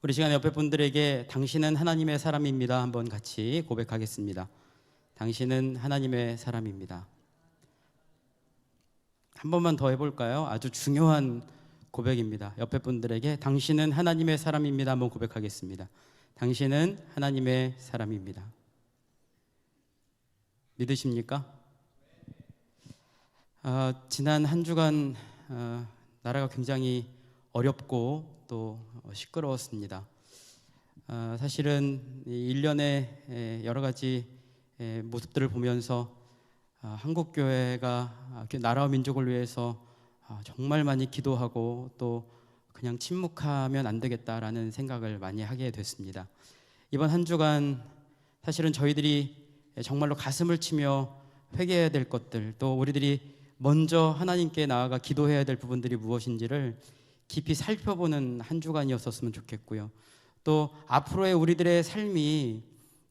우리 시간 옆에 분들에게 당신은 하나님의 사람입니다 한번 같이 고백하겠습니다. 당신은 하나님의 사람입니다. 한 번만 더 해볼까요? 아주 중요한 고백입니다. 옆에 분들에게 당신은 하나님의 사람입니다 한번 고백하겠습니다. 당신은 하나님의 사람입니다. 믿으십니까? 지난 한 주간 나라가 굉장히 어렵고 또 시끄러웠습니다. 사실은 일련의 여러 가지 모습들을 보면서 한국교회가 나라와 민족을 위해서 정말 많이 기도하고 또 그냥 침묵하면 안 되겠다라는 생각을 많이 하게 됐습니다. 이번 한 주간 사실은 저희들이 정말로 가슴을 치며 회개해야 될 것들, 또 우리들이 먼저 하나님께 나아가 기도해야 될 부분들이 무엇인지를 깊이 살펴보는 한 주간이었었으면 좋겠고요. 또 앞으로의 우리들의 삶이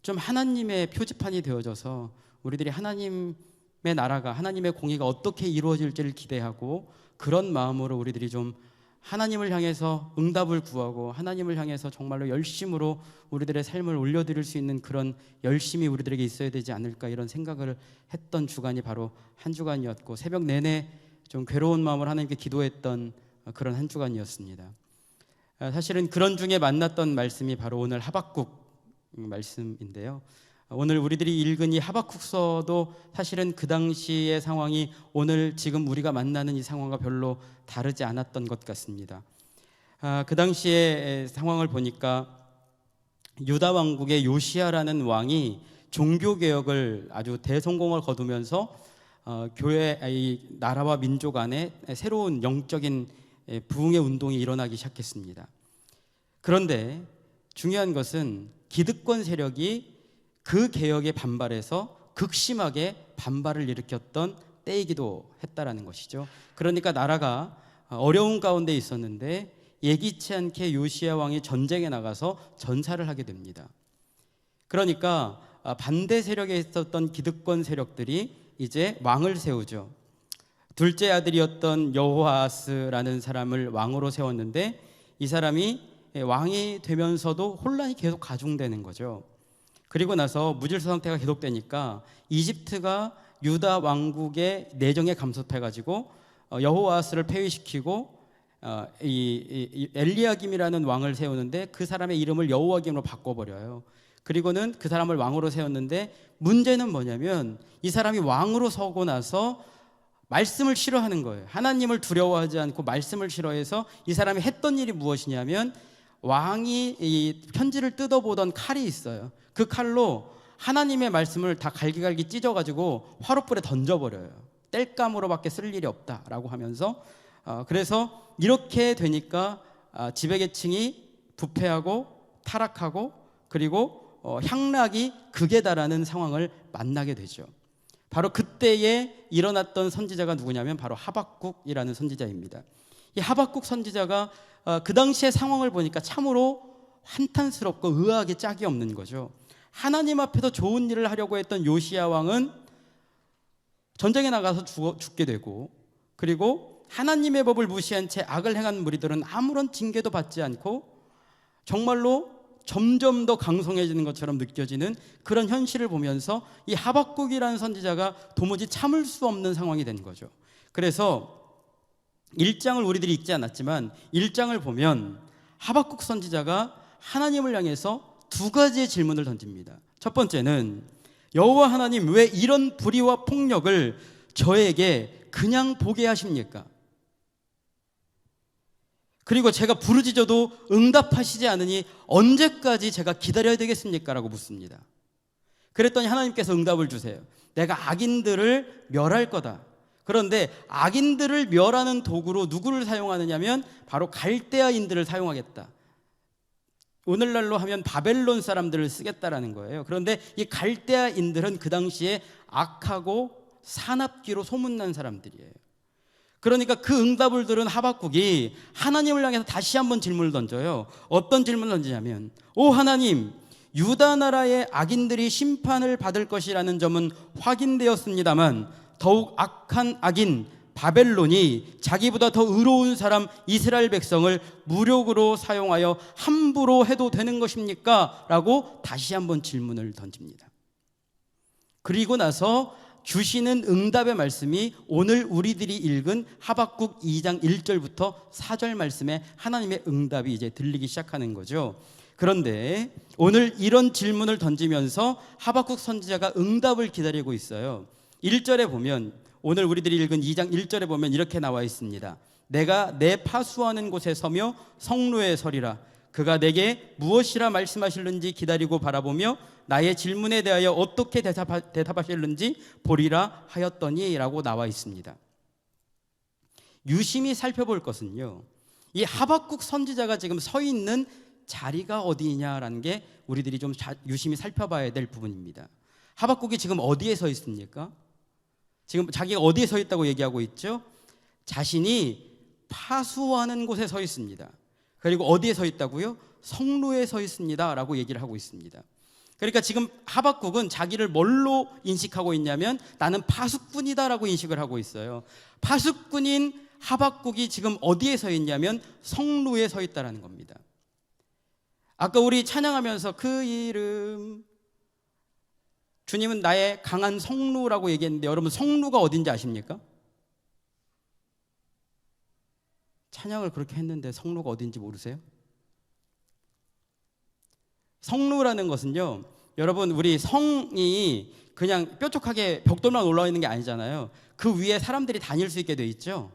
좀 하나님의 표지판이 되어져서 우리들이 하나님의 나라가, 하나님의 공의가 어떻게 이루어질지를 기대하고 그런 마음으로 우리들이 좀 하나님을 향해서 응답을 구하고 하나님을 향해서 정말로 열심으로 우리들의 삶을 올려드릴 수 있는 그런 열심이 우리들에게 있어야 되지 않을까, 이런 생각을 했던 주간이 바로 한 주간이었고, 새벽 내내 좀 괴로운 마음으로 하나님께 기도했던 그런 한 주간이었습니다. 사실은 그런 중에 만났던 말씀이 바로 오늘 하박국 말씀인데요. 오늘 우리들이 읽은 이 하박국서도 사실은 그 당시의 상황이 오늘 지금 우리가 만나는 이 상황과 별로 다르지 않았던 것 같습니다. 그 당시의 상황을 보니까 유다 왕국의 요시야라는 왕이 종교개혁을 아주 대성공을 거두면서 교회, 이 나라와 민족 안에 새로운 영적인 부흥의 운동이 일어나기 시작했습니다. 그런데 중요한 것은 기득권 세력이 그 개혁에 반발해서 극심하게 반발을 일으켰던 때이기도 했다라는 것이죠. 그러니까 나라가 어려운 가운데 있었는데 예기치 않게 요시야 왕이 전쟁에 나가서 전사를 하게 됩니다. 그러니까 반대 세력에 있었던 기득권 세력들이 이제 왕을 세우죠. 둘째 아들이었던 여호아스라는 사람을 왕으로 세웠는데 이 사람이 왕이 되면서도 혼란이 계속 가중되는 거죠. 그리고 나서 무질서 상태가 계속되니까 이집트가 유다 왕국의 내정에 감섭해가지고 여호아스를 폐위시키고 이 엘리야김이라는 왕을 세우는데 그 사람의 이름을 여호와김으로 바꿔버려요. 그리고는 그 사람을 왕으로 세웠는데 문제는 뭐냐면 이 사람이 왕으로 서고 나서 말씀을 싫어하는 거예요. 하나님을 두려워하지 않고 말씀을 싫어해서 이 사람이 했던 일이 무엇이냐면 왕이 이 편지를 뜯어보던 칼이 있어요. 그 칼로 하나님의 말씀을 다 갈기갈기 찢어가지고 화롯불에 던져버려요. 땔감으로밖에 쓸 일이 없다라고 하면서 그래서 이렇게 되니까 지배계층이 부패하고 타락하고 그리고 향락이 극에 달하는 상황을 만나게 되죠. 바로 그때에 일어났던 선지자가 누구냐면 바로 하박국이라는 선지자입니다. 이 하박국 선지자가 그 당시의 상황을 보니까 참으로 한탄스럽고 의아하게 짝이 없는 거죠. 하나님 앞에서 좋은 일을 하려고 했던 요시야 왕은 전쟁에 나가서 죽게 되고, 그리고 하나님의 법을 무시한 채 악을 행한 무리들은 아무런 징계도 받지 않고 정말로 점점 더 강성해지는 것처럼 느껴지는 그런 현실을 보면서 이 하박국이라는 선지자가 도무지 참을 수 없는 상황이 된 거죠. 그래서 1장을 우리들이 읽지 않았지만 1장을 보면 하박국 선지자가 하나님을 향해서 두 가지의 질문을 던집니다. 첫 번째는 여호와 하나님, 왜 이런 불의와 폭력을 저에게 그냥 보게 하십니까? 그리고 제가 부르짖어도 응답하시지 않으니 언제까지 제가 기다려야 되겠습니까? 라고 묻습니다. 그랬더니 하나님께서 응답을 주세요. 내가 악인들을 멸할 거다. 그런데 악인들을 멸하는 도구로 누구를 사용하느냐면 바로 갈대아인들을 사용하겠다. 오늘날로 하면 바벨론 사람들을 쓰겠다라는 거예요. 그런데 이 갈대아인들은 그 당시에 악하고 사납기로 소문난 사람들이에요. 그러니까 그 응답을 들은 하박국이 하나님을 향해서 다시 한번 질문을 던져요. 어떤 질문을 던지냐면, 오 하나님, 유다 나라의 악인들이 심판을 받을 것이라는 점은 확인되었습니다만 더욱 악한 악인 바벨론이 자기보다 더 의로운 사람 이스라엘 백성을 무력으로 사용하여 함부로 해도 되는 것입니까? 라고 다시 한번 질문을 던집니다. 그리고 나서 주시는 응답의 말씀이 오늘 우리들이 읽은 하박국 2장 1절부터 4절 말씀에 하나님의 응답이 이제 들리기 시작하는 거죠. 그런데 오늘 이런 질문을 던지면서 하박국 선지자가 응답을 기다리고 있어요. 1절에 보면, 오늘 우리들이 읽은 2장 1절에 보면 이렇게 나와 있습니다. 내가 내 파수하는 곳에 서며 성루에 서리라. 그가 내게 무엇이라 말씀하실는지 기다리고 바라보며 나의 질문에 대하여 어떻게 대답하실는지 보리라 하였더니 라고 나와 있습니다. 유심히 살펴볼 것은요, 이 하박국 선지자가 지금 서 있는 자리가 어디냐라는 게 우리들이 좀 유심히 살펴봐야 될 부분입니다. 하박국이 지금 어디에 서 있습니까? 지금 자기가 어디에 서 있다고 얘기하고 있죠? 자신이 파수하는 곳에 서 있습니다. 그리고 어디에 서 있다고요? 성루에 서 있습니다 라고 얘기를 하고 있습니다. 그러니까 지금 하박국은 자기를 뭘로 인식하고 있냐면 나는 파수꾼이다 라고 인식을 하고 있어요. 파수꾼인 하박국이 지금 어디에 서 있냐면 성루에 서 있다라는 겁니다. 아까 우리 찬양하면서 그 이름, 주님은 나의 강한 성루라고 얘기했는데 여러분 성루가 어딘지 아십니까? 찬양을 그렇게 했는데 성루가 어딘지 모르세요? 성루라는 것은요, 여러분 우리 성이 그냥 뾰족하게 벽돌만 올라와 있는 게 아니잖아요. 그 위에 사람들이 다닐 수 있게 돼 있죠.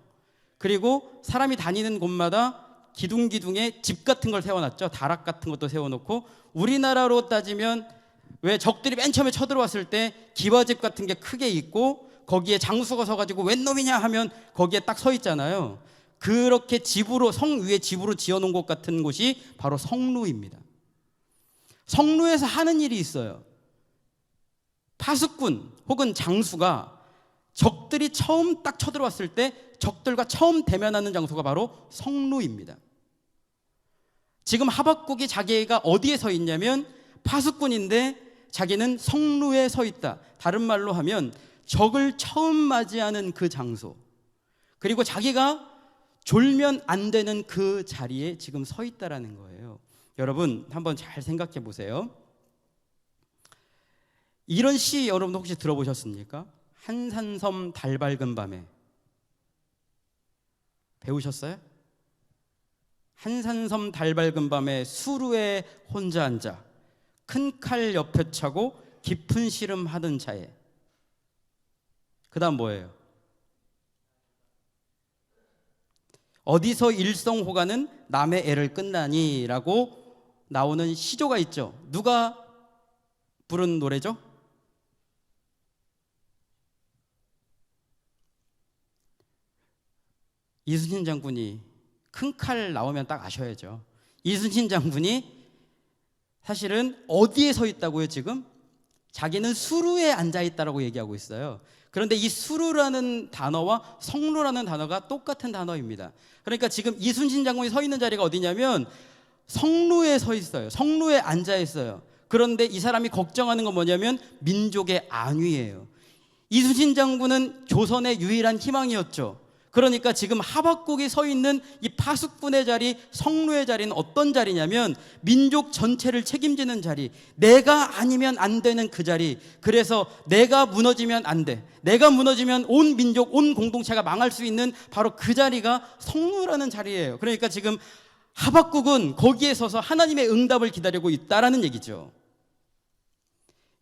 그리고 사람이 다니는 곳마다 기둥기둥에 집 같은 걸 세워놨죠. 다락 같은 것도 세워놓고, 우리나라로 따지면 왜 적들이 맨 처음에 쳐들어왔을 때 기와집 같은 게 크게 있고 거기에 장수가 서가지고 웬 놈이냐 하면 거기에 딱 서 있잖아요. 그렇게 집으로, 성 위에 집으로 지어놓은 곳 같은 곳이 바로 성루입니다. 성루에서 하는 일이 있어요. 파수꾼 혹은 장수가 적들이 처음 딱 쳐들어왔을 때 적들과 처음 대면하는 장소가 바로 성루입니다. 지금 하박국이 자기가 어디에 서 있냐면 파수꾼인데 자기는 성루에 서 있다. 다른 말로 하면 적을 처음 맞이하는 그 장소, 그리고 자기가 졸면 안 되는 그 자리에 지금 서 있다라는 거예요. 여러분 한번 잘 생각해 보세요. 이런 시 여러분 혹시 들어보셨습니까? 한산섬 달 밝은 밤에. 배우셨어요? 한산섬 달 밝은 밤에 수루에 혼자 앉아 큰 칼 옆에 차고 깊은 시름 하던 차에. 그 다음 뭐예요? 어디서 일성호가는 남의 애를 끝나니 라고 나오는 시조가 있죠. 누가 부른 노래죠? 이순신 장군이, 큰 칼 나오면 딱 아셔야죠. 이순신 장군이 사실은 어디에 서 있다고요 지금? 자기는 수루에 앉아있다라고 얘기하고 있어요. 그런데 이 수루라는 단어와 성루라는 단어가 똑같은 단어입니다. 그러니까 지금 이순신 장군이 서 있는 자리가 어디냐면 성루에 서 있어요. 성루에 앉아 있어요. 그런데 이 사람이 걱정하는 건 뭐냐면 민족의 안위예요. 이순신 장군은 조선의 유일한 희망이었죠. 그러니까 지금 하박국이 서 있는 이 파수꾼의 자리, 성루의 자리는 어떤 자리냐면 민족 전체를 책임지는 자리, 내가 아니면 안 되는 그 자리. 그래서 내가 무너지면 안 돼, 내가 무너지면 온 민족, 온 공동체가 망할 수 있는 바로 그 자리가 성루라는 자리예요. 그러니까 지금 하박국은 거기에 서서 하나님의 응답을 기다리고 있다라는 얘기죠.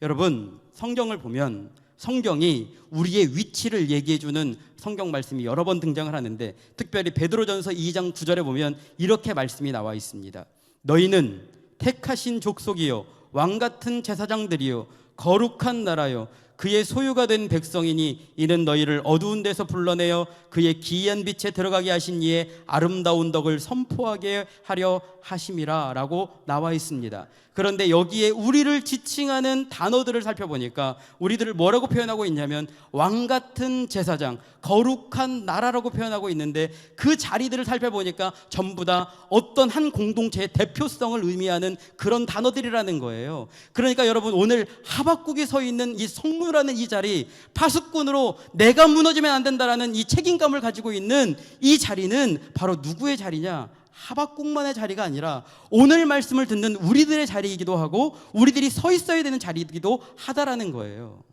여러분 성경을 보면 성경이 우리의 위치를 얘기해주는 성경 말씀이 여러 번 등장을 하는데, 특별히 베드로전서 2장 9절에 보면 이렇게 말씀이 나와 있습니다. 너희는 택하신 족속이요 왕같은 제사장들이요 거룩한 나라요 그의 소유가 된 백성이니 이는 너희를 어두운 데서 불러내어 그의 기이한 빛에 들어가게 하신 이의 아름다운 덕을 선포하게 하려 하심이라 라고 나와 있습니다. 그런데 여기에 우리를 지칭하는 단어들을 살펴보니까 우리들을 뭐라고 표현하고 있냐면 왕같은 제사장, 거룩한 나라라고 표현하고 있는데, 그 자리들을 살펴보니까 전부 다 어떤 한 공동체의 대표성을 의미하는 그런 단어들이라는 거예요. 그러니까 여러분 오늘 하박국이 서 있는 이 성루 성루라는 이 자리, 파수꾼으로 내가 무너지면 안 된다라는 이 책임감을 가지고 있는 이 자리는 바로 누구의 자리냐? 하박국만의 자리가 아니라 오늘 말씀을 듣는 우리들의 자리이기도 하고 우리들이 서 있어야 되는 자리이기도 하다라는 거예요.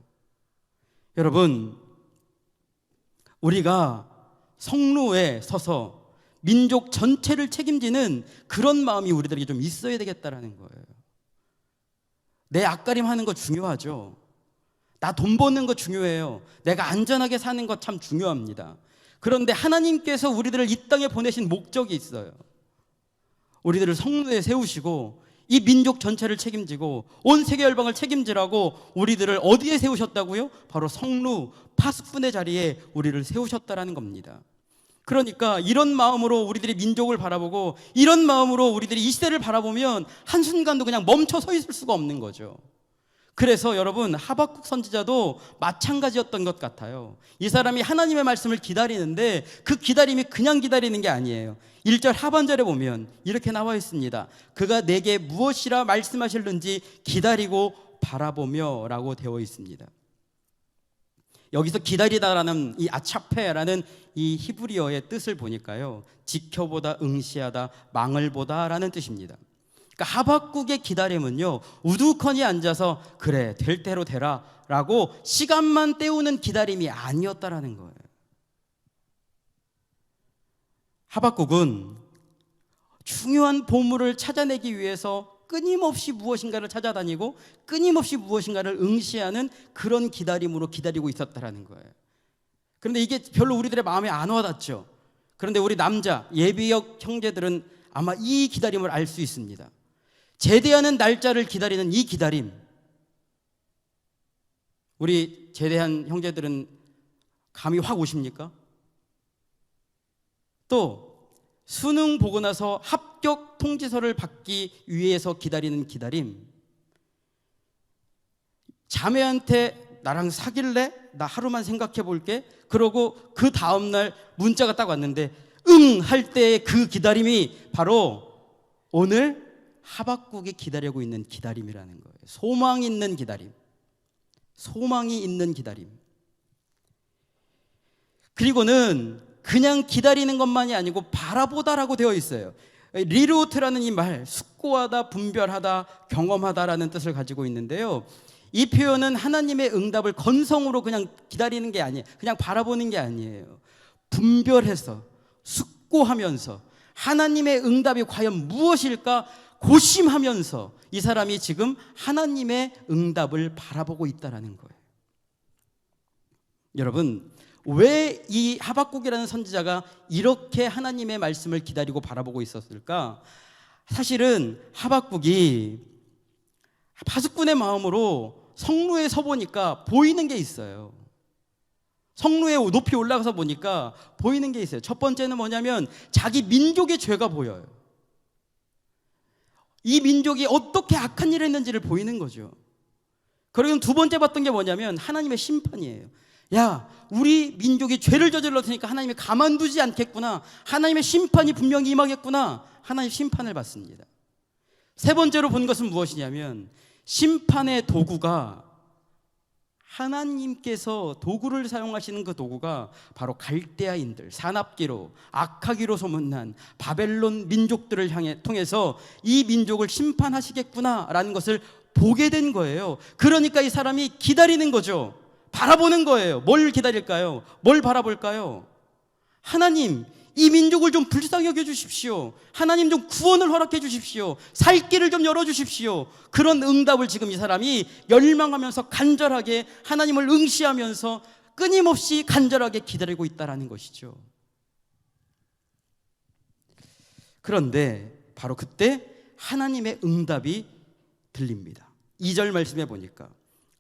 여러분, 우리가 성루에 서서 민족 전체를 책임지는 그런 마음이 우리들에게 좀 있어야 되겠다라는 거예요. 내 앞가림 하는 거 중요하죠. 나 돈 버는 거 중요해요. 내가 안전하게 사는 거 참 중요합니다. 그런데 하나님께서 우리들을 이 땅에 보내신 목적이 있어요. 우리들을 성루에 세우시고 이 민족 전체를 책임지고 온 세계 열방을 책임지라고 우리들을 어디에 세우셨다고요? 바로 성루, 파수꾼의 자리에 우리를 세우셨다라는 겁니다. 그러니까 이런 마음으로 우리들이 민족을 바라보고 이런 마음으로 우리들이 이 시대를 바라보면 한순간도 그냥 멈춰 서 있을 수가 없는 거죠. 그래서 여러분, 하박국 선지자도 마찬가지였던 것 같아요. 이 사람이 하나님의 말씀을 기다리는데 그 기다림이 그냥 기다리는 게 아니에요. 1절 하반절에 보면 이렇게 나와 있습니다. 그가 내게 무엇이라 말씀하실는지 기다리고 바라보며 라고 되어 있습니다. 여기서 기다리다라는 이 아차페라는 이 히브리어의 뜻을 보니까요, 지켜보다, 응시하다, 망을 보다라는 뜻입니다. 그러니까 하박국의 기다림은요, 우두커니 앉아서 그래 될 대로 되라 라고 시간만 때우는 기다림이 아니었다라는 거예요. 하박국은 중요한 보물을 찾아내기 위해서 끊임없이 무엇인가를 찾아다니고 끊임없이 무엇인가를 응시하는 그런 기다림으로 기다리고 있었다라는 거예요. 그런데 이게 별로 우리들의 마음에 안 와닿죠. 그런데 우리 남자 예비역 형제들은 아마 이 기다림을 알 수 있습니다. 제대하는 날짜를 기다리는 이 기다림, 우리 제대한 형제들은 감이 확 오십니까? 또 수능 보고 나서 합격 통지서를 받기 위해서 기다리는 기다림, 자매한테 나랑 사귈래? 나 하루만 생각해 볼게. 그러고 그 다음날 문자가 딱 왔는데 응 할 때의 그 기다림이 바로 오늘 하박국이 기다리고 있는 기다림이라는 거예요. 소망이 있는 기다림, 소망이 있는 기다림. 그리고는 그냥 기다리는 것만이 아니고 바라보다라고 되어 있어요. 리루트라는 이 말, 숙고하다, 분별하다, 경험하다라는 뜻을 가지고 있는데요, 이 표현은 하나님의 응답을 건성으로 그냥 기다리는 게 아니에요. 그냥 바라보는 게 아니에요. 분별해서, 숙고하면서 하나님의 응답이 과연 무엇일까 고심하면서 이 사람이 지금 하나님의 응답을 바라보고 있다는 거예요. 여러분, 왜 이 하박국이라는 선지자가 이렇게 하나님의 말씀을 기다리고 바라보고 있었을까? 사실은 하박국이 파수꾼의 마음으로 성루에 서보니까 보이는 게 있어요. 성루에 높이 올라가서 보니까 보이는 게 있어요. 첫 번째는 뭐냐면 자기 민족의 죄가 보여요. 이 민족이 어떻게 악한 일을 했는지를 보이는 거죠. 그리고 두 번째 봤던 게 뭐냐면 하나님의 심판이에요. 야, 우리 민족이 죄를 저질렀으니까 하나님이 가만두지 않겠구나, 하나님의 심판이 분명히 임하겠구나, 하나님의 심판을 받습니다. 세 번째로 본 것은 무엇이냐면 심판의 도구가, 하나님께서 도구를 사용하시는 그 도구가 바로 갈대아인들, 사납기로 악하기로 소문난 바벨론 민족들을 통해서 이 민족을 심판하시겠구나라는 것을 보게 된 거예요. 그러니까 이 사람이 기다리는 거죠. 바라보는 거예요. 뭘 기다릴까요? 뭘 바라볼까요? 하나님, 이 민족을 좀 불쌍히 여겨 주십시오. 하나님 좀 구원을 허락해 주십시오. 살 길을 좀 열어 주십시오. 그런 응답을 지금 이 사람이 열망하면서 간절하게 하나님을 응시하면서 끊임없이 간절하게 기다리고 있다라는 것이죠. 그런데 바로 그때 하나님의 응답이 들립니다. 2절 말씀해 보니까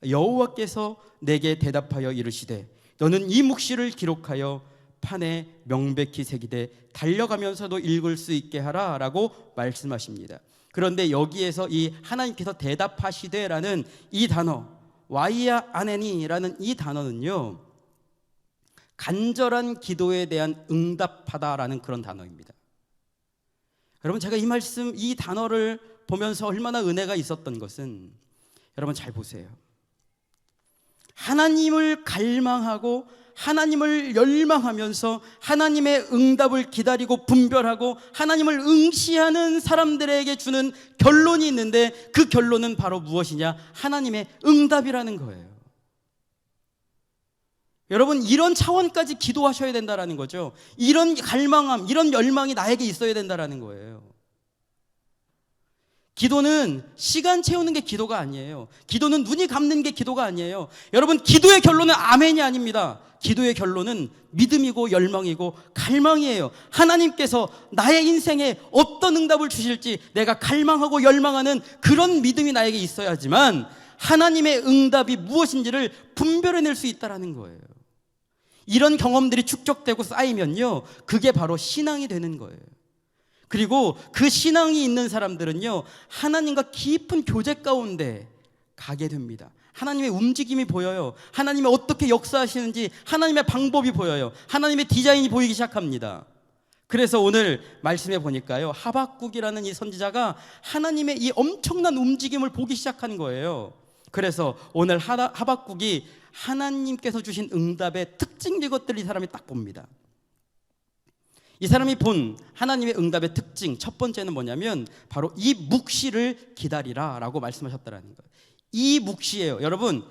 여호와께서 내게 대답하여 이르시되 너는 이 묵시를 기록하여 판에 명백히 새기되 달려가면서도 읽을 수 있게 하라 라고 말씀하십니다. 그런데 여기에서 이 하나님께서 대답하시되라는 이 단어, 와이야 아네니라는 이 단어는요, 간절한 기도에 대한 응답하다라는 그런 단어입니다. 여러분, 제가 이 말씀, 이 단어를 보면서 얼마나 은혜가 있었던 것은, 여러분 잘 보세요. 하나님을 갈망하고 하나님을 열망하면서 하나님의 응답을 기다리고 분별하고 하나님을 응시하는 사람들에게 주는 결론이 있는데, 그 결론은 바로 무엇이냐? 하나님의 응답이라는 거예요. 여러분, 이런 차원까지 기도하셔야 된다는 거죠. 이런 갈망함, 이런 열망이 나에게 있어야 된다는 거예요. 기도는 시간 채우는 게 기도가 아니에요. 기도는 눈이 감는 게 기도가 아니에요. 여러분, 기도의 결론은 아멘이 아닙니다. 기도의 결론은 믿음이고 열망이고 갈망이에요. 하나님께서 나의 인생에 어떤 응답을 주실지 내가 갈망하고 열망하는 그런 믿음이 나에게 있어야지만 하나님의 응답이 무엇인지를 분별해낼 수 있다는 거예요. 이런 경험들이 축적되고 쌓이면요, 그게 바로 신앙이 되는 거예요. 그리고 그 신앙이 있는 사람들은요, 하나님과 깊은 교제 가운데 가게 됩니다. 하나님의 움직임이 보여요. 하나님이 어떻게 역사하시는지 하나님의 방법이 보여요. 하나님의 디자인이 보이기 시작합니다. 그래서 오늘 말씀해 보니까요, 하박국이라는 이 선지자가 하나님의 이 엄청난 움직임을 보기 시작한 거예요. 그래서 오늘 하박국이 하나님께서 주신 응답의 특징, 이것들을 이 사람이 딱 봅니다. 이 사람이 본 하나님의 응답의 특징, 첫 번째는 뭐냐면 바로 이 묵시를 기다리라 라고 말씀하셨다는 거예요. 이 묵시예요. 여러분,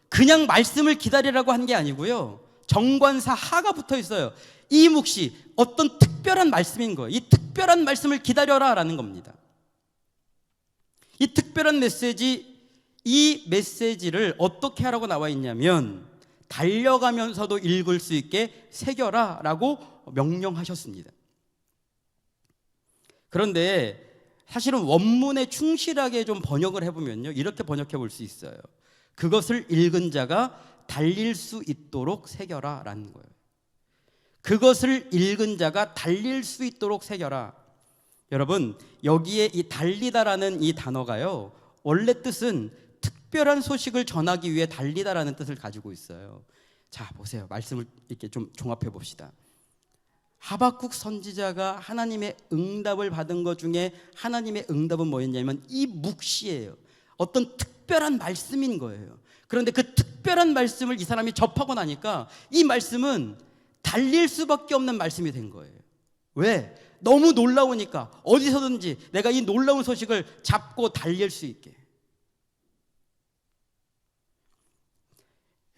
그냥 말씀을 기다리라고 한 게 아니고요, 정관사 하가 붙어 있어요. 이 묵시, 어떤 특별한 말씀인 거예요. 이 특별한 말씀을 기다려라 라는 겁니다. 이 특별한 메시지, 이 메시지를 어떻게 하라고 나와 있냐면 달려가면서도 읽을 수 있게 새겨라 라고 명령하셨습니다. 그런데 사실은 원문에 충실하게 좀 번역을 해보면요, 이렇게 번역해 볼 수 있어요. 그것을 읽은 자가 달릴 수 있도록 새겨라 라는 거예요. 그것을 읽은 자가 달릴 수 있도록 새겨라. 여러분, 여기에 이 달리다라는 이 단어가요, 원래 뜻은 특별한 소식을 전하기 위해 달리다라는 뜻을 가지고 있어요. 자, 보세요. 말씀을 이렇게 좀 종합해 봅시다. 하박국 선지자가 하나님의 응답을 받은 것 중에 하나님의 응답은 뭐였냐면 이 묵시예요. 어떤 특별한 말씀인 거예요. 그런데 그 특별한 말씀을 이 사람이 접하고 나니까 이 말씀은 달릴 수밖에 없는 말씀이 된 거예요. 왜? 너무 놀라우니까 어디서든지 내가 이 놀라운 소식을 잡고 달릴 수 있게.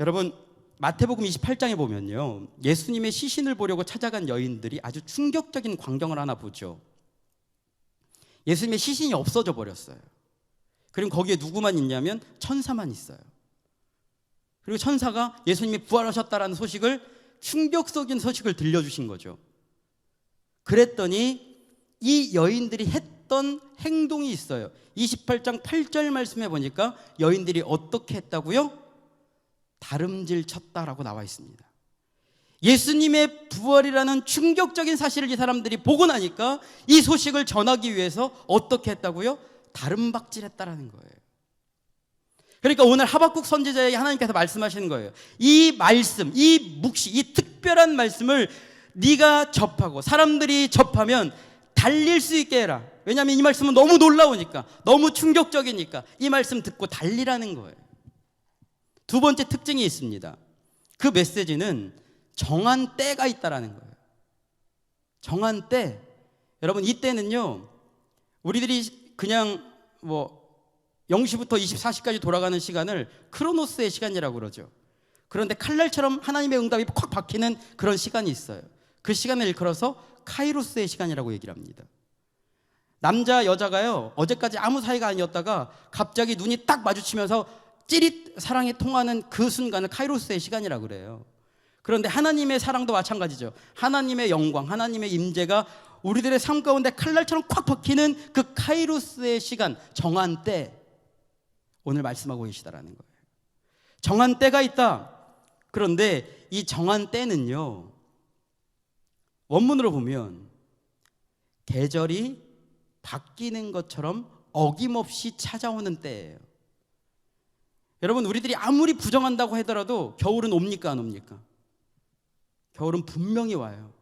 여러분, 마태복음 28장에 보면요, 예수님의 시신을 보려고 찾아간 여인들이 아주 충격적인 광경을 하나 보죠. 예수님의 시신이 없어져 버렸어요. 그리고 거기에 누구만 있냐면 천사만 있어요. 그리고 천사가 예수님이 부활하셨다라는 소식을, 충격적인 소식을 들려주신 거죠. 그랬더니 이 여인들이 했던 행동이 있어요. 28장 8절 말씀해 보니까 여인들이 어떻게 했다고요? 다름질 쳤다라고 나와 있습니다. 예수님의 부활이라는 충격적인 사실을 이 사람들이 보고 나니까 이 소식을 전하기 위해서 어떻게 했다고요? 다름박질했다라는 거예요. 그러니까 오늘 하박국 선지자에게 하나님께서 말씀하시는 거예요. 이 말씀, 이 묵시, 이 특별한 말씀을 네가 접하고 사람들이 접하면 달릴 수 있게 해라. 왜냐하면 이 말씀은 너무 놀라우니까, 너무 충격적이니까 이 말씀 듣고 달리라는 거예요. 두 번째 특징이 있습니다. 그 메시지는 정한 때가 있다라는 거예요. 정한 때. 여러분, 이 때는요, 우리들이 그냥 0시부터 24시까지 돌아가는 시간을 크로노스의 시간이라고 그러죠. 그런데 칼날처럼 하나님의 응답이 콱 박히는 그런 시간이 있어요. 그 시간을 일컬어서 카이로스의 시간이라고 얘기를 합니다. 남자 여자가요, 어제까지 아무 사이가 아니었다가 갑자기 눈이 딱 마주치면서 찌릿 사랑이 통하는 그 순간을 카이로스의 시간이라고 그래요. 그런데 하나님의 사랑도 마찬가지죠. 하나님의 영광, 하나님의 임재가 우리들의 삶 가운데 칼날처럼 콱 박히는 그 카이로스의 시간, 정한 때, 오늘 말씀하고 계시다라는 거예요. 정한 때가 있다. 그런데 이 정한 때는요, 원문으로 보면 계절이 바뀌는 것처럼 어김없이 찾아오는 때예요. 여러분, 우리들이 아무리 부정한다고 하더라도 겨울은 옵니까 안 옵니까? 겨울은 분명히 와요.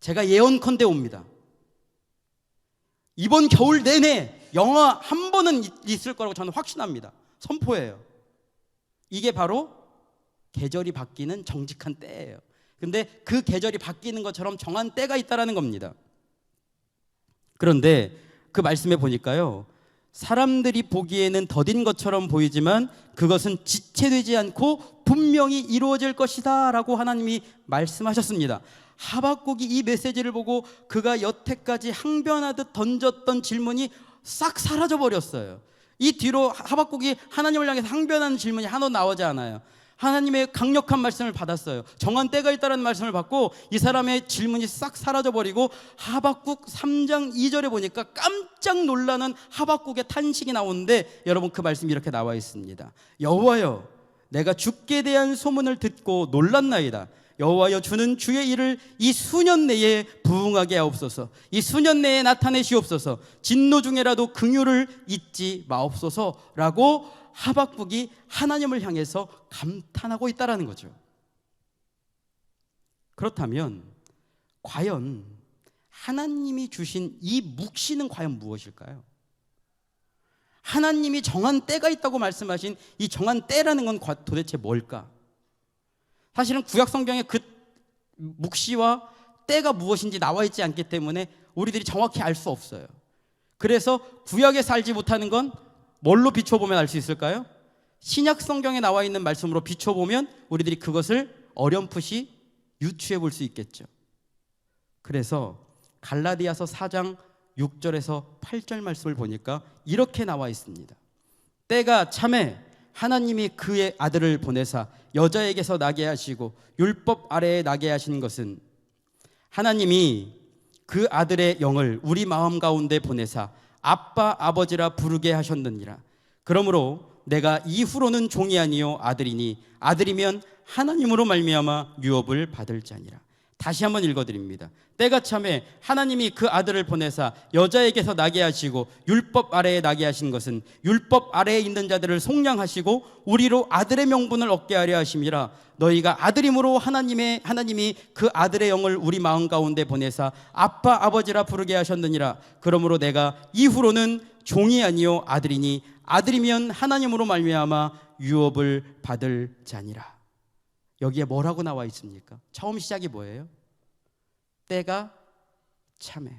제가 예언컨대 옵니다. 이번 겨울 내내 영하 한 번은 있을 거라고 저는 확신합니다. 선포해요. 이게 바로 계절이 바뀌는 정직한 때예요. 근데 그 계절이 바뀌는 것처럼 정한 때가 있다라는 겁니다. 그런데 그 말씀에 보니까요, 사람들이 보기에는 더딘 것처럼 보이지만 그것은 지체되지 않고 분명히 이루어질 것이다 라고 하나님이 말씀하셨습니다. 하박국이 이 메시지를 보고 그가 여태까지 항변하듯 던졌던 질문이 싹 사라져 버렸어요. 이 뒤로 하박국이 하나님을 향해서 항변하는 질문이 하나도 나오지 않아요. 하나님의 강력한 말씀을 받았어요. 정한 때가 있다는 말씀을 받고 이 사람의 질문이 싹 사라져버리고 하박국 3장 2절에 보니까 깜짝 놀라는 하박국의 탄식이 나오는데, 여러분 그 말씀이 이렇게 나와 있습니다. 여호와여, 내가 주께 대한 소문을 듣고 놀랐나이다. 여호와여, 주는 주의 일을 이 수년 내에 부응하게 하옵소서. 이 수년 내에 나타내시옵소서. 진노 중에라도 긍휼을 잊지 마옵소서라고 하박국이 하나님을 향해서 감탄하고 있다라는 거죠. 그렇다면 과연 하나님이 주신 이 묵시는 과연 무엇일까요? 하나님이 정한 때가 있다고 말씀하신 이 정한 때라는 건 도대체 뭘까? 사실은 구약 성경에 그 묵시와 때가 무엇인지 나와 있지 않기 때문에 우리들이 정확히 알 수 없어요. 그래서 구약에 살지 못하는 건 뭘로 비춰보면 알 수 있을까요? 신약 성경에 나와 있는 말씀으로 비춰보면 우리들이 그것을 어렴풋이 유추해 볼 수 있겠죠. 그래서 갈라디아서 4장 6절에서 8절 말씀을 보니까 이렇게 나와 있습니다. 때가 참에 하나님이 그의 아들을 보내사 여자에게서 나게 하시고 율법 아래에 나게 하신 것은 하나님이 그 아들의 영을 우리 마음 가운데 보내사 아빠 아버지라 부르게 하셨느니라. 그러므로 내가 이후로는 종이 아니요 아들이니 아들이면 하나님으로 말미암아 유업을 받을 자니라. 다시 한번 읽어드립니다. 때가 참에 하나님이 그 아들을 보내사 여자에게서 나게 하시고 율법 아래에 나게 하신 것은 율법 아래에 있는 자들을 속량하시고 우리로 아들의 명분을 얻게 하려 하심이라. 너희가 아들임으로 하나님이 그 아들의 영을 우리 마음 가운데 보내사 아빠 아버지라 부르게 하셨느니라. 그러므로 내가 이후로는 종이 아니요 아들이니 아들이면 하나님으로 말미암아 유업을 받을 자니라. 여기에 뭐라고 나와 있습니까? 처음 시작이 뭐예요? 때가 참에.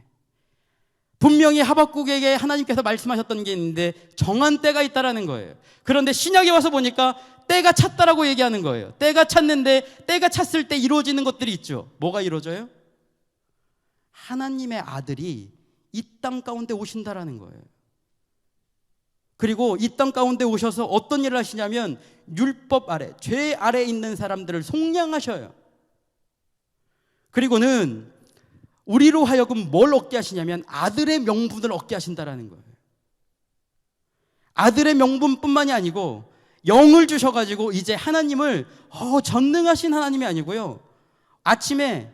분명히 하박국에게 하나님께서 말씀하셨던 게 있는데 정한 때가 있다라는 거예요. 그런데 신약에 와서 보니까 때가 찼다라고 얘기하는 거예요. 때가 찼는데 때가 찼을 때 이루어지는 것들이 있죠. 뭐가 이루어져요? 하나님의 아들이 이 땅 가운데 오신다라는 거예요. 그리고 이 땅 가운데 오셔서 어떤 일을 하시냐면 율법 아래, 죄 아래에 있는 사람들을 속량하셔요. 그리고는 우리로 하여금 뭘 얻게 하시냐면 아들의 명분을 얻게 하신다라는 거예요. 아들의 명분뿐만이 아니고 영을 주셔가지고 이제 하나님을 전능하신 하나님이 아니고요, 아침에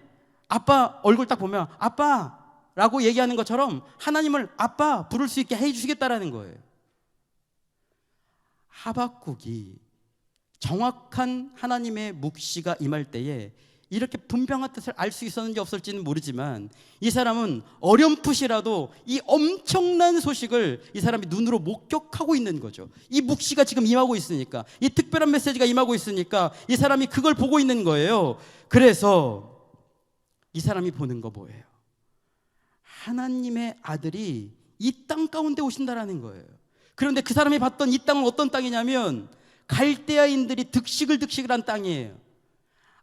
아빠 얼굴 딱 보면 아빠라고 얘기하는 것처럼 하나님을 아빠 부를 수 있게 해주시겠다라는 거예요. 하박국이 정확한 하나님의 묵시가 임할 때에 이렇게 분명한 뜻을 알 수 있었는지 없을지는 모르지만 이 사람은 어렴풋이라도 이 엄청난 소식을 이 사람이 눈으로 목격하고 있는 거죠. 이 묵시가 지금 임하고 있으니까, 이 특별한 메시지가 임하고 있으니까 이 사람이 그걸 보고 있는 거예요. 그래서 이 사람이 보는 거 뭐예요? 하나님의 아들이 이 땅 가운데 오신다라는 거예요. 그런데 그 사람이 봤던 이 땅은 어떤 땅이냐면 갈대아인들이 득식을 한 땅이에요.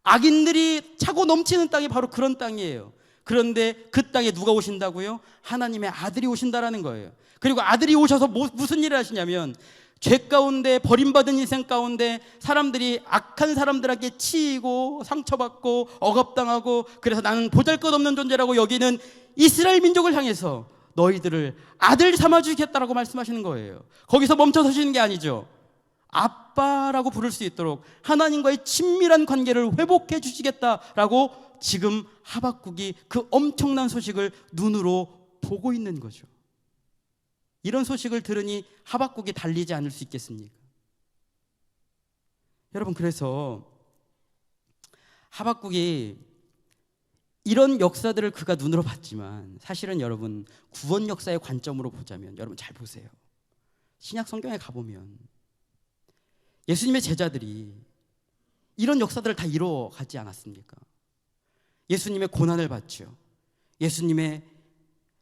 악인들이 차고 넘치는 땅이 바로 그런 땅이에요. 그런데 그 땅에 누가 오신다고요? 하나님의 아들이 오신다라는 거예요. 그리고 아들이 오셔서 무슨 일을 하시냐면 죄 가운데, 버림받은 인생 가운데 사람들이 악한 사람들에게 치이고 상처받고 억압당하고, 그래서 나는 보잘것없는 존재라고 여기는 이스라엘 민족을 향해서 너희들을 아들 삼아주겠다라고 말씀하시는 거예요. 거기서 멈춰 서시는 게 아니죠. 아빠라고 부를 수 있도록 하나님과의 친밀한 관계를 회복해 주시겠다라고 지금 하박국이 그 엄청난 소식을 눈으로 보고 있는 거죠. 이런 소식을 들으니 하박국이 달리지 않을 수 있겠습니까? 여러분, 그래서 하박국이 이런 역사들을 그가 눈으로 봤지만 사실은 여러분, 구원 역사의 관점으로 보자면, 여러분 잘 보세요. 신약 성경에 가보면 예수님의 제자들이 이런 역사들을 다 이루어가지 않았습니까? 예수님의 고난을 받죠. 예수님의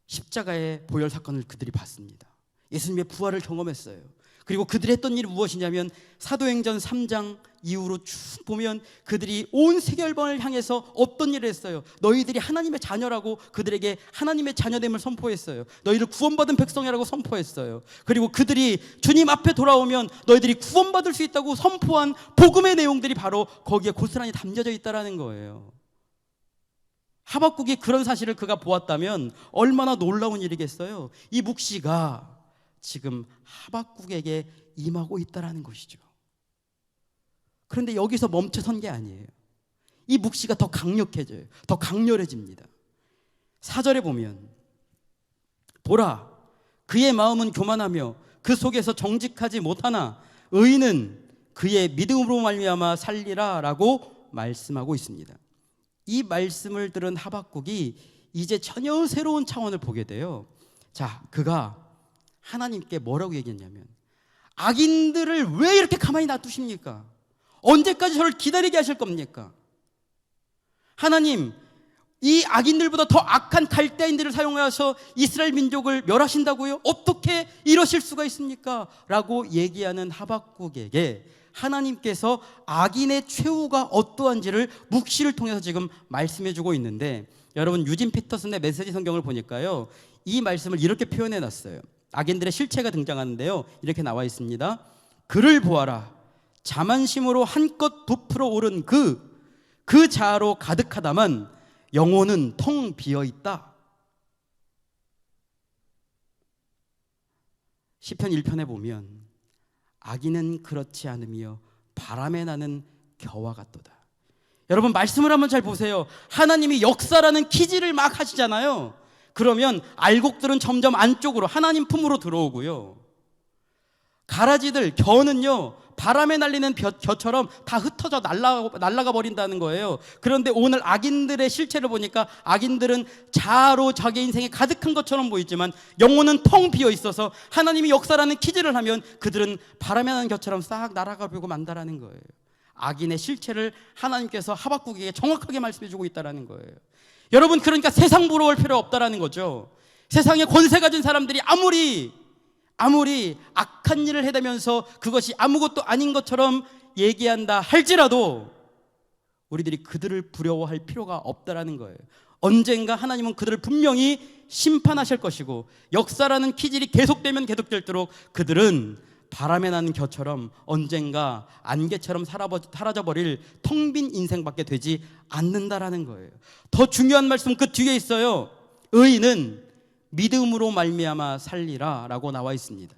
십자가의 보혈 사건을 그들이 봤습니다. 예수님의 부활을 경험했어요. 그리고 그들이 했던 일이 무엇이냐면 사도행전 3장 이후로 쭉 보면 그들이 온 세계열방을 향해서 어떤 일을 했어요? 너희들이 하나님의 자녀라고 그들에게 하나님의 자녀됨을 선포했어요. 너희를 구원받은 백성이라고 선포했어요. 그리고 그들이 주님 앞에 돌아오면 너희들이 구원받을 수 있다고 선포한 복음의 내용들이 바로 거기에 고스란히 담겨져 있다는 거예요. 하박국이 그런 사실을 그가 보았다면 얼마나 놀라운 일이겠어요. 이 묵시가 지금 하박국에게 임하고 있다는 것이죠. 그런데 여기서 멈춰선 게 아니에요. 이 묵시가 더 강력해져요. 더 강렬해집니다. 4절에 보면 보라, 그의 마음은 교만하며 그 속에서 정직하지 못하나 의인은 그의 믿음으로 말미암아 살리라 라고 말씀하고 있습니다. 이 말씀을 들은 하박국이 이제 전혀 새로운 차원을 보게 돼요. 자, 그가 하나님께 뭐라고 얘기했냐면 악인들을 왜 이렇게 가만히 놔두십니까? 언제까지 저를 기다리게 하실 겁니까? 하나님, 이 악인들보다 더 악한 갈대아인들을 사용하셔서 이스라엘 민족을 멸하신다고요? 어떻게 이러실 수가 있습니까? 라고 얘기하는 하박국에게 하나님께서 악인의 최후가 어떠한지를 묵시를 통해서 지금 말씀해주고 있는데, 여러분 유진 피터슨의 메시지 성경을 보니까요, 이 말씀을 이렇게 표현해놨어요. 악인들의 실체가 등장하는데요, 이렇게 나와 있습니다. 그를 보아라, 자만심으로 한껏 부풀어 오른 그 자아로 가득하다만 영혼은 텅 비어있다. 시편 1편에 보면 악인은 그렇지 않으며 바람에 나는 겨와 같도다. 여러분 말씀을 한번 잘 보세요. 하나님이 역사라는 퀴즈를 막 하시잖아요. 그러면 알곡들은 점점 안쪽으로 하나님 품으로 들어오고요, 가라지들, 겨는요 바람에 날리는 겨처럼 다 흩어져 날아가 버린다는 거예요. 그런데 오늘 악인들의 실체를 보니까 악인들은 자아로 자기 인생에 가득한 것처럼 보이지만 영혼은 텅 비어 있어서 하나님이 역사라는 퀴즈를 하면 그들은 바람에 나는 겨처럼 싹 날아가 버리고 만다라는 거예요. 악인의 실체를 하나님께서 하박국에게 정확하게 말씀해 주고 있다는 거예요. 여러분, 그러니까 세상 부러울 필요 없다라는 거죠. 세상에 권세 가진 사람들이 아무리 악한 일을 해대면서 그것이 아무것도 아닌 것처럼 얘기한다 할지라도 우리들이 그들을 두려워할 필요가 없다라는 거예요. 언젠가 하나님은 그들을 분명히 심판하실 것이고, 역사라는 기질이 계속되면 계속될수록 그들은 바람에 나는 겨처럼 언젠가 안개처럼 사라져버릴 텅 빈 인생밖에 되지 않는다라는 거예요. 더 중요한 말씀 그 뒤에 있어요. 의인은 믿음으로 말미암아 살리라 라고 나와 있습니다.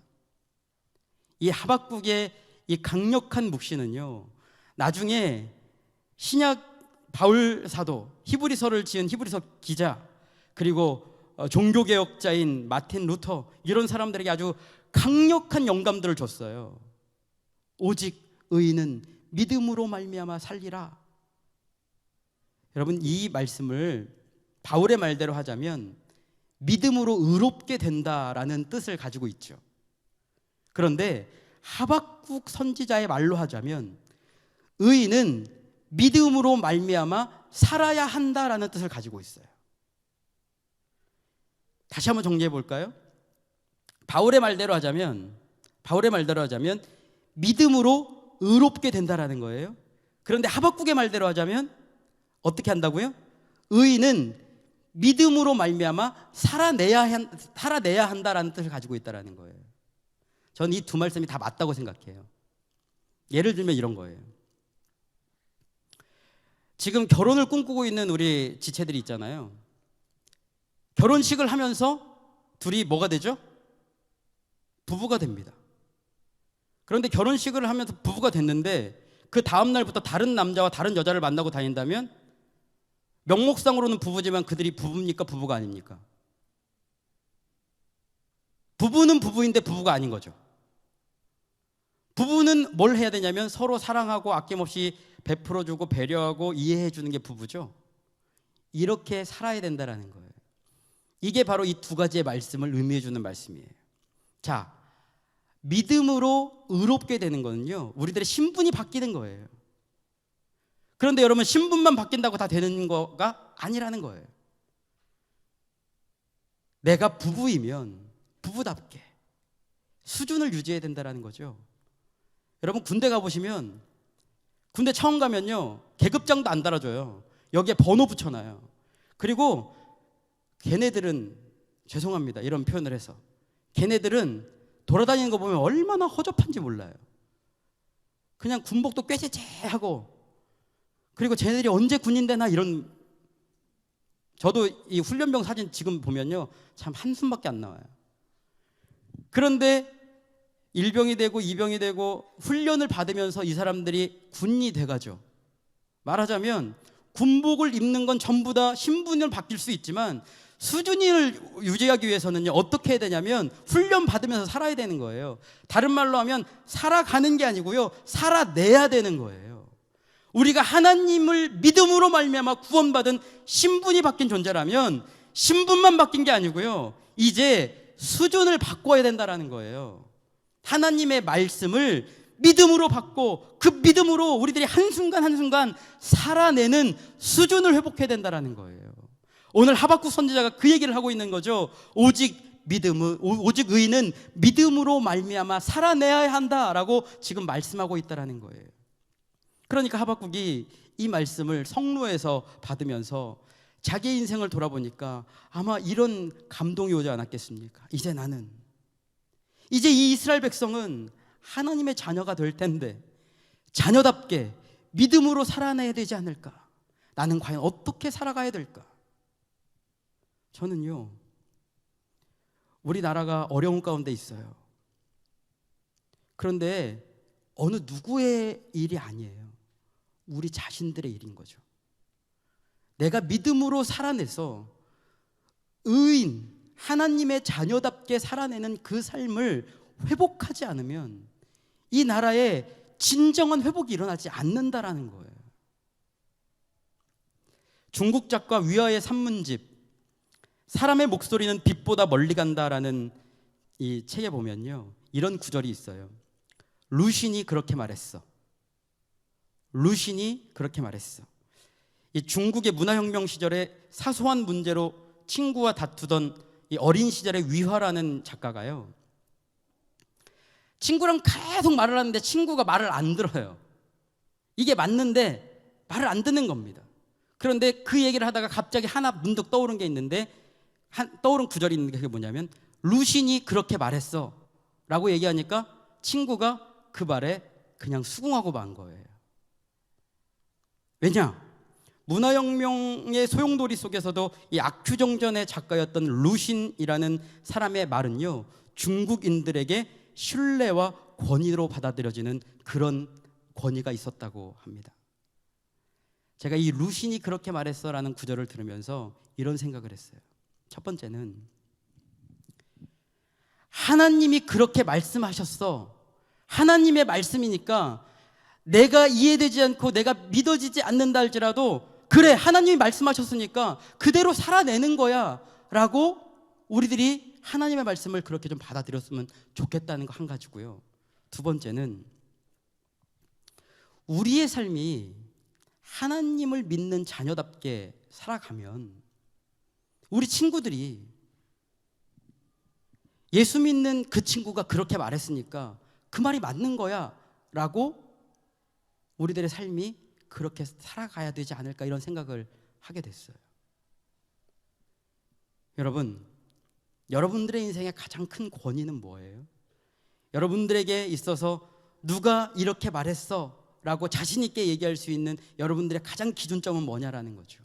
이 하박국의 이 강력한 묵시는요, 나중에 신약 바울 사도, 히브리서를 지은 히브리서 기자, 그리고 종교개혁자인 마틴 루터, 이런 사람들에게 아주 강력한 영감들을 줬어요. 오직 의인은 믿음으로 말미암아 살리라. 여러분, 이 말씀을 바울의 말대로 하자면 믿음으로 의롭게 된다라는 뜻을 가지고 있죠. 그런데 하박국 선지자의 말로 하자면 의인은 믿음으로 말미암아 살아야 한다라는 뜻을 가지고 있어요. 다시 한번 정리해 볼까요? 바울의 말대로 하자면 믿음으로 의롭게 된다라는 거예요. 그런데 하박국의 말대로 하자면 어떻게 한다고요? 의인은 믿음으로 말미암아 살아내야 한다라는 뜻을 가지고 있다라는 거예요. 저는 이 두 말씀이 다 맞다고 생각해요. 예를 들면 이런 거예요. 지금 결혼을 꿈꾸고 있는 우리 지체들이 있잖아요. 결혼식을 하면서 둘이 뭐가 되죠? 부부가 됩니다. 그런데 결혼식을 하면서 부부가 됐는데 그 다음 날부터 다른 남자와 다른 여자를 만나고 다닌다면 명목상으로는 부부지만 그들이 부부입니까? 부부가 아닙니까? 부부는 부부인데 부부가 아닌 거죠. 부부는 뭘 해야 되냐면 서로 사랑하고 아낌없이 베풀어주고 배려하고 이해해주는 게 부부죠. 이렇게 살아야 된다는 거예요. 이게 바로 이 두 가지의 말씀을 의미해주는 말씀이에요. 자, 믿음으로 의롭게 되는 거는요, 우리들의 신분이 바뀌는 거예요. 그런데 여러분, 신분만 바뀐다고 다 되는 거가 아니라는 거예요. 내가 부부이면 부부답게 수준을 유지해야 된다는 거죠. 여러분, 군대 가보시면, 군대 처음 가면요, 계급장도 안 달아줘요. 여기에 번호 붙여놔요. 그리고 걔네들은, 죄송합니다, 이런 표현을 해서, 걔네들은 돌아다니는 거 보면 얼마나 허접한지 몰라요. 그냥 군복도 꾀재재하고, 그리고 쟤네들이 언제 군인 되나 이런, 저도 이 훈련병 사진 지금 보면요, 참 한숨밖에 안 나와요. 그런데 1병이 되고 2병이 되고 훈련을 받으면서 이 사람들이 군인이 돼가죠. 말하자면 군복을 입는 건 전부 다 신분을 바뀔 수 있지만 수준을 유지하기 위해서는요, 어떻게 해야 되냐면 훈련 받으면서 살아야 되는 거예요. 다른 말로 하면 살아가는 게 아니고요, 살아내야 되는 거예요. 우리가 하나님을 믿음으로 말미암아 구원받은 신분이 바뀐 존재라면 신분만 바뀐 게 아니고요, 이제 수준을 바꿔야 된다는 거예요. 하나님의 말씀을 믿음으로 받고 그 믿음으로 우리들이 한순간 한순간 살아내는 수준을 회복해야 된다는 거예요. 오늘 하박국 선지자가 그 얘기를 하고 있는 거죠. 오직 의인은 믿음으로 말미암아 살아내야 한다라고 지금 말씀하고 있다는 거예요. 그러니까 하박국이 이 말씀을 성로에서 받으면서 자기의 인생을 돌아보니까 아마 이런 감동이 오지 않았겠습니까? 이제 이 이스라엘 백성은 하나님의 자녀가 될 텐데 자녀답게 믿음으로 살아내야 되지 않을까? 나는 과연 어떻게 살아가야 될까? 저는요, 우리나라가 어려운 가운데 있어요. 그런데 어느 누구의 일이 아니에요. 우리 자신들의 일인 거죠. 내가 믿음으로 살아내서 의인, 하나님의 자녀답게 살아내는 그 삶을 회복하지 않으면 이 나라에 진정한 회복이 일어나지 않는다라는 거예요. 중국 작가 위아의 산문집 사람의 목소리는 빛보다 멀리 간다라는 이 책에 보면요, 이런 구절이 있어요. 루신이 그렇게 말했어. 루신이 그렇게 말했어. 이 중국의 문화혁명 시절에 사소한 문제로 친구와 다투던 이 어린 시절의 위화라는 작가가요, 친구랑 계속 말을 하는데 친구가 말을 안 들어요. 이게 맞는데 말을 안 듣는 겁니다. 그런데 그 얘기를 하다가 갑자기 하나 문득 떠오른 게 있는데, 떠오른 구절이 있는 게 그게 뭐냐면, 루신이 그렇게 말했어 라고 얘기하니까 친구가 그 말에 그냥 수긍하고 만 거예요. 왜냐? 문화혁명의 소용돌이 속에서도 이 압큐정전의 작가였던 루신이라는 사람의 말은요, 중국인들에게 신뢰와 권위로 받아들여지는 그런 권위가 있었다고 합니다. 제가 이 루신이 그렇게 말했어라는 구절을 들으면서 이런 생각을 했어요. 첫 번째는 하나님이 그렇게 말씀하셨어. 하나님의 말씀이니까 내가 이해되지 않고 내가 믿어지지 않는다 할지라도 그래, 하나님이 말씀하셨으니까 그대로 살아내는 거야 라고 우리들이 하나님의 말씀을 그렇게 좀 받아들였으면 좋겠다는 거 한 가지고요. 두 번째는 우리의 삶이 하나님을 믿는 자녀답게 살아가면 우리 친구들이 예수 믿는 그 친구가 그렇게 말했으니까 그 말이 맞는 거야 라고 우리들의 삶이 그렇게 살아가야 되지 않을까, 이런 생각을 하게 됐어요. 여러분, 여러분들의 인생의 가장 큰 권위는 뭐예요? 여러분들에게 있어서 누가 이렇게 말했어 라고 자신 있게 얘기할 수 있는 여러분들의 가장 기준점은 뭐냐라는 거죠.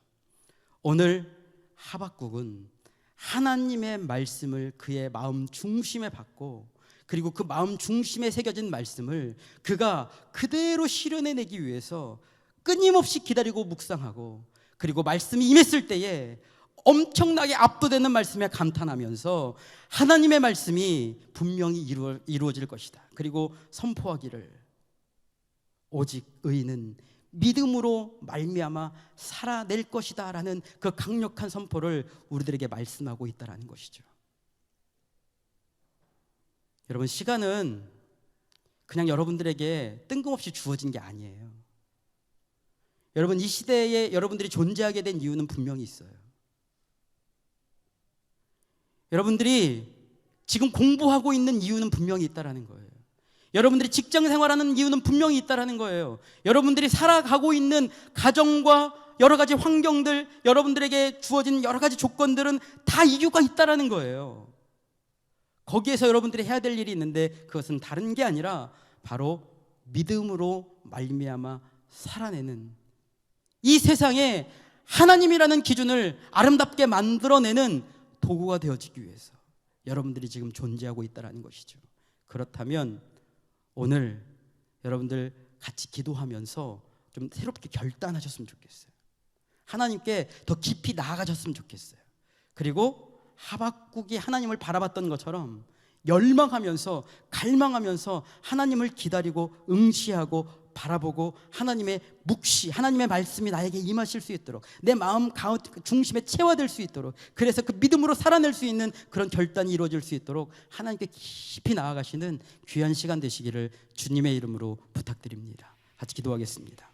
오늘 하박국은 하나님의 말씀을 그의 마음 중심에 받고, 그리고 그 마음 중심에 새겨진 말씀을 그가 그대로 실현해내기 위해서 끊임없이 기다리고 묵상하고, 그리고 말씀이 임했을 때에 엄청나게 압도되는 말씀에 감탄하면서 하나님의 말씀이 분명히 이루어질 것이다, 그리고 선포하기를 오직 의인은 믿음으로 말미암아 살아낼 것이다 라는 그 강력한 선포를 우리들에게 말씀하고 있다는 것이죠. 여러분, 시간은 그냥 여러분들에게 뜬금없이 주어진 게 아니에요. 여러분, 이 시대에 여러분들이 존재하게 된 이유는 분명히 있어요. 여러분들이 지금 공부하고 있는 이유는 분명히 있다라는 거예요. 여러분들이 직장 생활하는 이유는 분명히 있다라는 거예요. 여러분들이 살아가고 있는 가정과 여러 가지 환경들, 여러분들에게 주어진 여러 가지 조건들은 다 이유가 있다라는 거예요. 거기에서 여러분들이 해야 될 일이 있는데, 그것은 다른 게 아니라 바로 믿음으로 말미암아 살아내는, 이 세상에 하나님이라는 기준을 아름답게 만들어내는 도구가 되어지기 위해서 여러분들이 지금 존재하고 있다는 것이죠. 그렇다면 오늘 여러분들 같이 기도하면서 좀 새롭게 결단하셨으면 좋겠어요. 하나님께 더 깊이 나아가셨으면 좋겠어요. 그리고 하박국이 하나님을 바라봤던 것처럼 열망하면서 갈망하면서 하나님을 기다리고 응시하고 바라보고 하나님의 묵시, 하나님의 말씀이 나에게 임하실 수 있도록, 내 마음 중심에 체화될 수 있도록, 그래서 그 믿음으로 살아낼 수 있는 그런 결단이 이루어질 수 있도록 하나님께 깊이 나아가시는 귀한 시간 되시기를 주님의 이름으로 부탁드립니다. 같이 기도하겠습니다.